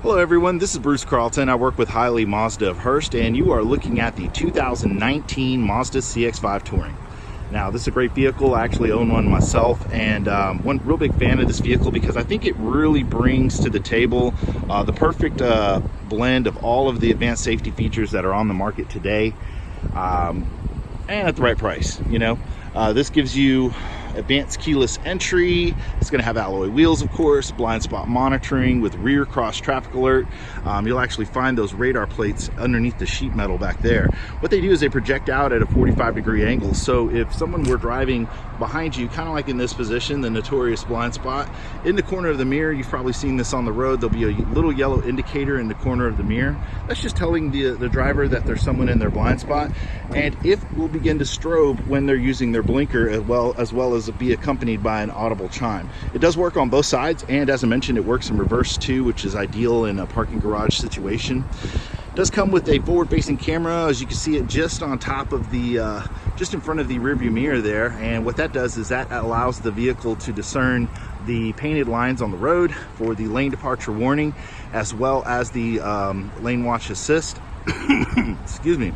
Hello everyone, this is Bruce Carlton. I work with Hiley Mazda of Hurst, and you are looking at the 2019 Mazda CX-5 Touring. Now, this is a great vehicle. I actually own one myself, and one real big fan of this vehicle because I think it really brings to the table the perfect blend of all of the advanced safety features that are on the market today, and at the right price. You know, this gives you advanced keyless entry. It's going to have alloy wheels, of course, blind spot monitoring with rear cross traffic alert. You'll actually find those radar plates underneath the sheet metal back there. What they do is they project out at a 45-degree angle, so if someone were driving behind you, kind of like in this position, the notorious blind spot, in the corner of the mirror, you've probably seen this on the road, there'll be a little yellow indicator in the corner of the mirror. That's just telling the driver that there's someone in their blind spot, and it will begin to strobe when they're using their blinker, as well as be accompanied by an audible chime. It does work on both sides, and as I mentioned, it works in reverse too, which is ideal in a parking garage situation. It does come with a forward-facing camera, as you can see it just on top of the just in front of the rearview mirror there, and what that does is that allows the vehicle to discern the painted lines on the road for the lane departure warning, as well as the lane watch assist. Excuse me.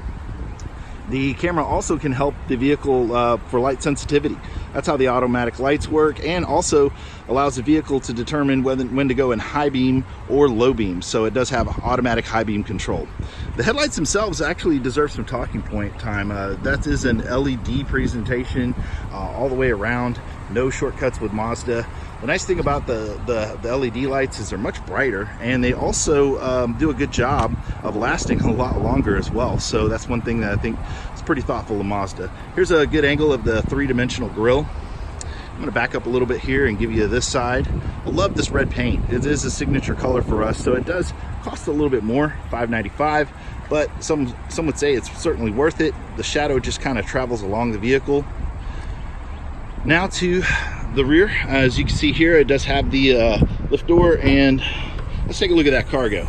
The camera also can help the vehicle for light sensitivity. That's how the automatic lights work, and also allows the vehicle to determine when to go in high beam or low beam. So it does have automatic high beam control. The headlights themselves actually deserve some talking point time. That is an LED presentation all the way around. No shortcuts with Mazda. The nice thing about the LED lights is they're much brighter, and they also do a good job of lasting a lot longer as well. So that's one thing that I think is pretty thoughtful of Mazda. Here's a good angle of the three-dimensional grille. I'm going to back up a little bit here and give you this side. I love this red paint. It is a signature color for us, so it does cost a little bit more, $595, but some would say it's certainly worth it. The shadow just kind of travels along the vehicle. Now to the rear. As you can see here, it does have the lift door, and let's take a look at that cargo.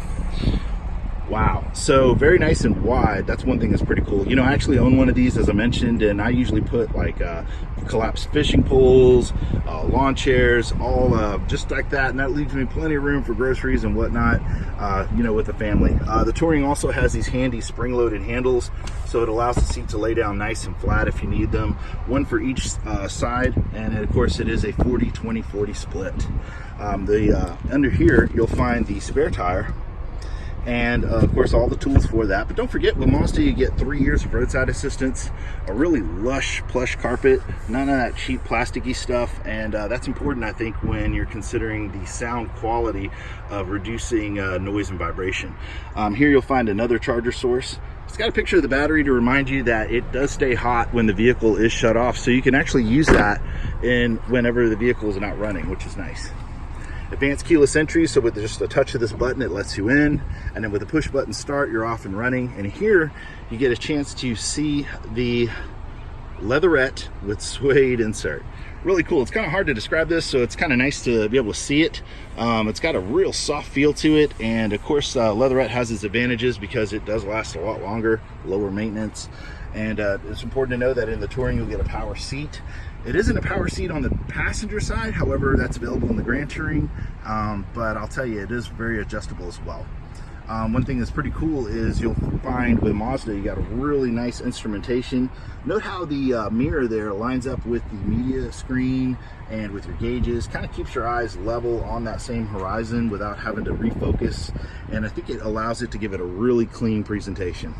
Wow, so very nice and wide. That's one thing that's pretty cool. You know, I actually own one of these, as I mentioned, and I usually put like collapsed fishing poles, lawn chairs, all just like that, and that leaves me plenty of room for groceries and whatnot, you know, with the family. The Touring also has these handy spring-loaded handles, so it allows the seat to lay down nice and flat if you need them, one for each side, and of course it is a 40-20-40 split. Under here you'll find the spare tire, and of course all the tools for that. But don't forget, with Mazda you get 3 years of roadside assistance, a really lush plush carpet, none of that cheap plasticky stuff, and that's important, I think, when you're considering the sound quality of reducing noise and vibration. Here you'll find another charger source. It's got a picture of the battery to remind you that it does stay hot when the vehicle is shut off, so you can actually use that whenever the vehicle is not running, which is nice. Advanced keyless entry, so with just a touch of this button it lets you in, and then with a push button start you're off and running. And here you get a chance to see the leatherette with suede insert. Really cool. It's kind of hard to describe this, so it's kind of nice to be able to see it. It's got a real soft feel to it, and of course leatherette has its advantages because it does last a lot longer, lower maintenance. And it's important to know that in the Touring you'll get a power seat. It isn't a power seat on the passenger side, however that's available in the Grand Touring, but I'll tell you, it is very adjustable as well. One thing that's pretty cool is you'll find with Mazda you got a really nice instrumentation. Note how the mirror there lines up with the media screen and with your gauges, kind of keeps your eyes level on that same horizon without having to refocus, and I think it allows it to give it a really clean presentation.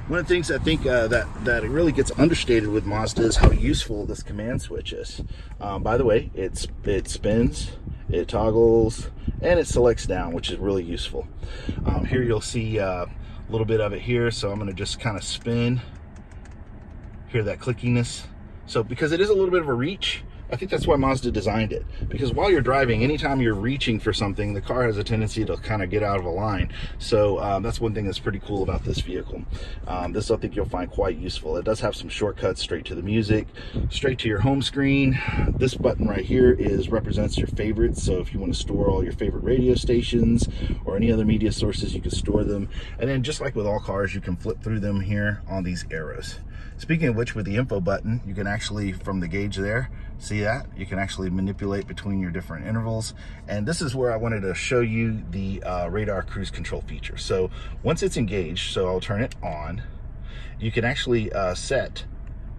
One of the things I think that it really gets understated with Mazda is how useful this command switch is. By the way, it spins, it toggles, and it selects down, which is really useful. Here you'll see a little bit of it here, so I'm going to just kind of spin. Hear that clickiness? So because it is a little bit of a reach, I think that's why Mazda designed it, because while you're driving, anytime you're reaching for something, the car has a tendency to kind of get out of a line. So that's one thing that's pretty cool about this vehicle. This I think you'll find quite useful. It does have some shortcuts straight to the music, straight to your home screen. This button right here represents your favorites, so if you want to store all your favorite radio stations or any other media sources, you can store them. And then just like with all cars, you can flip through them here on these arrows. Speaking of which, with the info button, you can actually, from the gauge there, see see that? You can actually manipulate between your different intervals. And this is where I wanted to show you the radar cruise control feature. So once it's engaged, so I'll turn it on, you can actually set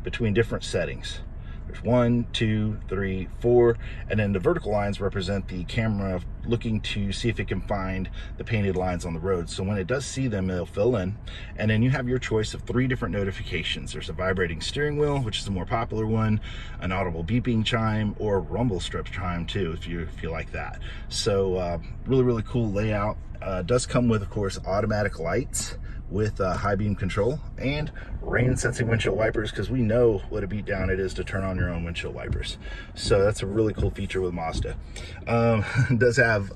between different settings. There's 1, 2, 3, 4, and then the vertical lines represent the camera looking to see if it can find the painted lines on the road. So when it does see them, it'll fill in. And then you have your choice of 3 different notifications. There's a vibrating steering wheel, which is the more popular one, an audible beeping chime, or rumble strip chime too, if you like that. So really cool layout. Does come with, of course, automatic lights with high beam control and rain sensing windshield wipers, because we know what a beat down it is to turn on your own windshield wipers. So that's a really cool feature with Mazda. It does have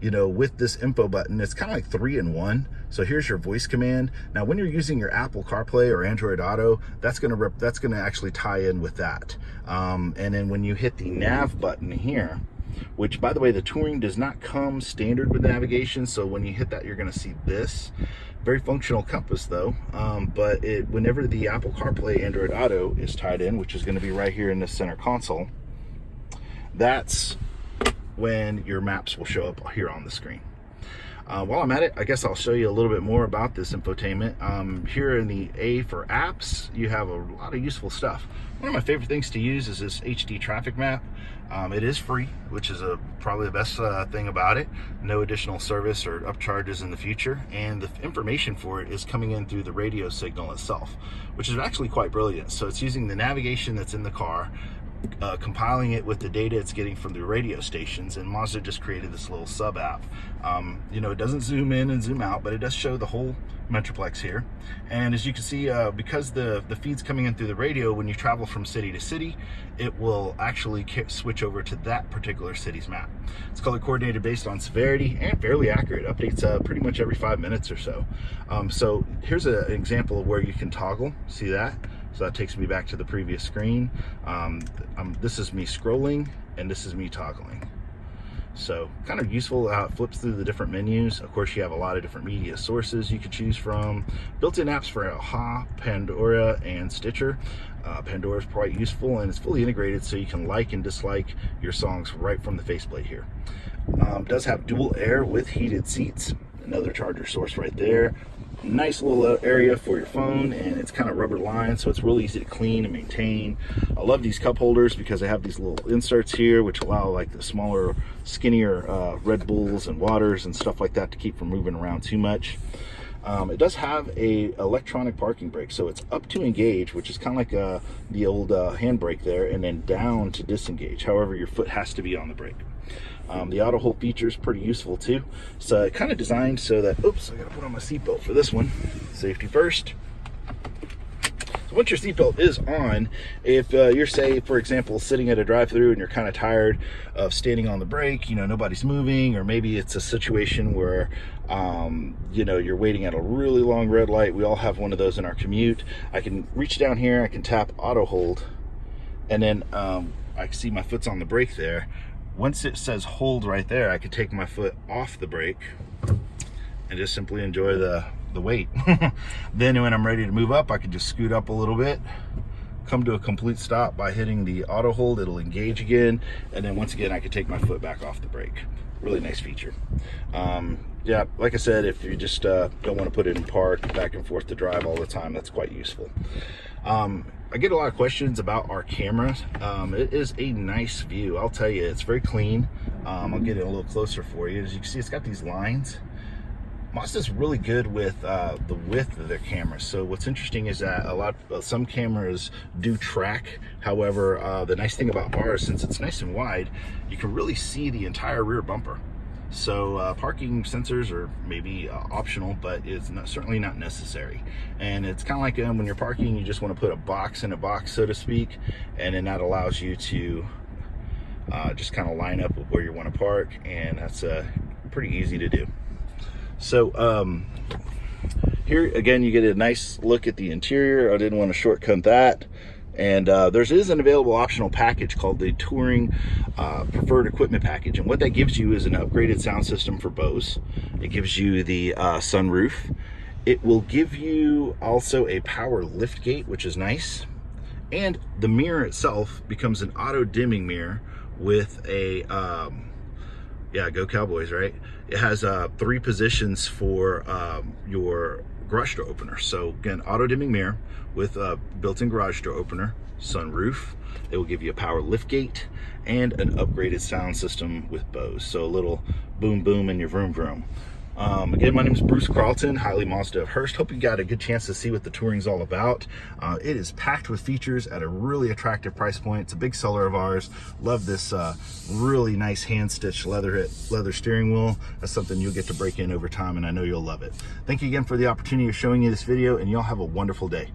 you know, with this info button, it's kind of like 3-in-1. So here's your voice command. Now when you're using your Apple CarPlay or Android Auto, that's gonna actually tie in with that. And then when you hit the nav button here, which, by the way, the Touring does not come standard with navigation, so when you hit that, you're going to see this. Very functional compass, though, but whenever the Apple CarPlay Android Auto is tied in, which is going to be right here in the center console, that's when your maps will show up here on the screen. While I'm at it, I guess I'll show you a little bit more about this infotainment. Here in the A for apps, you have a lot of useful stuff. One of my favorite things to use is this HD traffic map. It is free, which is probably the best thing about it. No additional service or upcharges in the future, and the information for it is coming in through the radio signal itself, which is actually quite brilliant. So it's using the navigation that's in the car, compiling it with the data it's getting from the radio stations, and Mazda just created this little sub app. You know, it doesn't zoom in and zoom out, but it does show the whole metroplex here. And as you can see, because the feed's coming in through the radio, when you travel from city to city, it will actually switch over to that particular city's map. It's color coordinated based on severity and fairly accurate. Updates pretty much every 5 minutes or so. So here's an example of where you can toggle. See that? So that takes me back to the previous screen. This is me scrolling, and this is me toggling. So kind of useful how it flips through the different menus. Of course, you have a lot of different media sources you could choose from. Built-in apps for AHA, Pandora, and Stitcher. Pandora is quite useful, and it's fully integrated, so you can like and dislike your songs right from the faceplate here. Does have dual air with heated seats. Another charger source right there. Nice little area for your phone, and it's kind of rubber lined, so it's really easy to clean and maintain. I love these cup holders because they have these little inserts here which allow like the smaller, skinnier Red Bulls and waters and stuff like that to keep from moving around too much. It does have a electronic parking brake, so it's up to engage, which is kind of like the old handbrake there, and then down to disengage. However, your foot has to be on the brake. The auto hold feature is pretty useful too. So it kind of designed so that, oops, I gotta put on my seatbelt for this one. Safety first. So once your seatbelt is on, if you're, say, for example, sitting at a drive-through and you're kind of tired of standing on the brake, you know, nobody's moving, or maybe it's a situation where, you know, you're waiting at a really long red light. We all have one of those in our commute. I can reach down here, I can tap auto hold, and then I can see my foot's on the brake there. Once it says hold right there, I could take my foot off the brake and just simply enjoy the weight. Then when I'm ready to move up, I can just scoot up a little bit, come to a complete stop by hitting the auto hold. It'll engage again, and then once again I can take my foot back off the brake. Really nice feature. Yeah, like I said, if you just don't want to put it in park, back and forth to drive all the time, that's quite useful. I get a lot of questions about our cameras. It is a nice view, I'll tell you. It's very clean. I'll get it a little closer for you. As you can see, it's got these lines. Mazda's really good with the width of their cameras. So what's interesting is that some cameras do track. However, the nice thing about ours, since it's nice and wide, you can really see the entire rear bumper. So parking sensors are maybe optional, but it's certainly not necessary. And it's kind of like when you're parking, you just want to put a box in a box, so to speak, and then that allows you to just kind of line up with where you want to park, and that's pretty easy to do. So here again, you get a nice look at the interior. I didn't want to shortcut that. And there is an available optional package called the Touring Preferred Equipment Package. And what that gives you is an upgraded sound system for Bose. It gives you the sunroof. It will give you also a power lift gate, which is nice. And the mirror itself becomes an auto dimming mirror with a, yeah, go Cowboys, right? It has 3 positions for your garage door opener. So again, auto dimming mirror with a built-in garage door opener, sunroof. It will give you a power lift gate and an upgraded sound system with Bose. So a little boom boom in your vroom vroom. Again, my name is Bruce Carlton, Hiley Mazda of Hurst. Hope you got a good chance to see what the Touring's all about. It is packed with features at a really attractive price point. It's a big seller of ours. Love this really nice hand-stitched leather steering wheel. That's something you'll get to break in over time, and I know you'll love it. Thank you again for the opportunity of showing you this video, and y'all have a wonderful day.